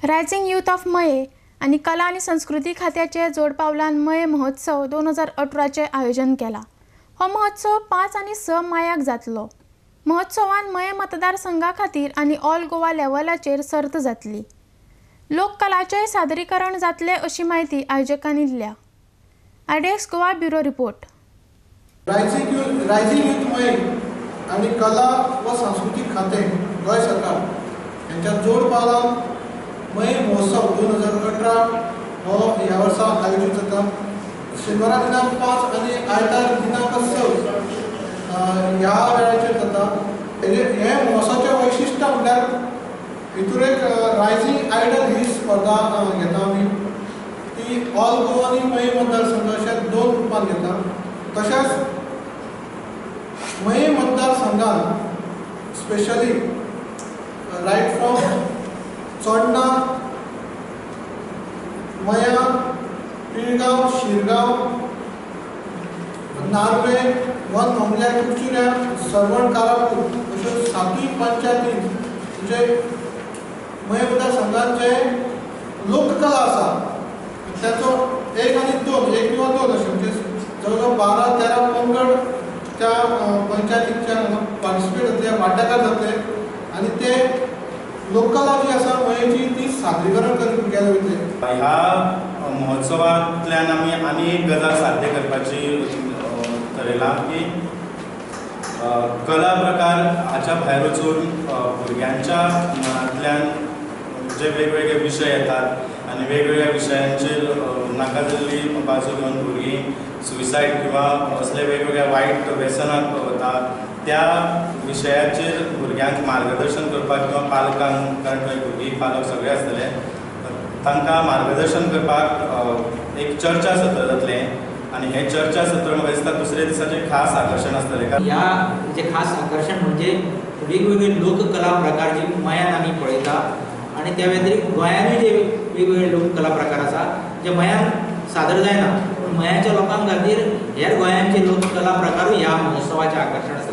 Rising youth of मये आणि कला आणि संस्कृती खात्याचे जोडपावलान मये महोत्सव 2018चे आयोजन केला। हो महोत्सव 5 आणि 6 मायाक जातलो। महोत्सवान मये मतदारसंघा खातीर आणि ऑल गोवा लेव्हलाचेर सर्त जातली। लोककलाचे सादरीकरण जातले अशी माहिती आयोजकांनी दिल्या। IDX Goa bureau report. Rising youth मये आणि कला व सांस्कृतिक खाते गोय सरकार यांच्या जोडपावलान मये महोत्सव 2018 हो ह्या वर्सा आयोजित जाता। शेनवारा दिनांक 5 आणि आयतार दिनांक 6 ह्या वेळाचेर जाता। हे महोत्सवाचें वैशिष्ट्य म्हणल्यार हितूर एक रायझिंग आयडल ही स्पर्धा घेता आमी। ती ऑल गोवा आनी मये मतदारसंघ अशा 2 रुपान घेता। तशेंच मये मतदारसंघात स्पेशली रायट फ्रॉम चोडणा, मया, पिळगांव, शिरगांव, नार्वे, वन नोंगल्या, कुडचुऱ्या, सरवण, कारापूर अश्यो 7 पंचायती म्हणजे मये मतदारसंघात जे लोककला आसा त्याचो 1 आणि 2 1 किंवा 2 अशे म्हणजे जवळजवळ 12-13 पंगड त्या पंचायतीच्या पार्टिसिपेट जातले, वांटेकार जातले आणि ते लोककला जी आसा मयेची ती सादरीकरण करून केले वयतले। ह्या महोत्सवांतल्यान आमी एक गजाल साध्य करपाची ठरयलां की कला प्रकार हाच्या भायर वचून भुरग्यांच्या मनांतल्यान जे वेगवेगळे विशय येतात आनी वेगवेगळ्या विशयांचेर नाका जाल्ली बाजू घेवन भुरगीं सुसायड किंवा असले वेगवेगळ्या वायट व्यसनाक वतात, त्या विशयाचेर भुरग्यांक मार्गदर्शन करपाक किंवा पालकांक, कारण थंय भुरगीं पालक सगळे आसतले, तांकां मार्गदर्शन करपाक एक चर्चा सत्र जातलें आणि हे चर्चा सत्र म्हाका दिसता दुसरे दिसाचें खास आकर्शण आसतलें। ह्या जे खास आकर्षण म्हणजे वेगवेगळे लोककला प्रकार जे मयान आमी पळयता आणि त्या व्यतिरिक्त गोंयांतूय जे वेगवेगळे लोककला प्रकार आसा जे मयान सादर जायना, पूण मयाच्या लोकांक खातीर हेर गोंयांचे लोककला प्रकारूय ह्या महोत्सवाचें आकर्शण आसा।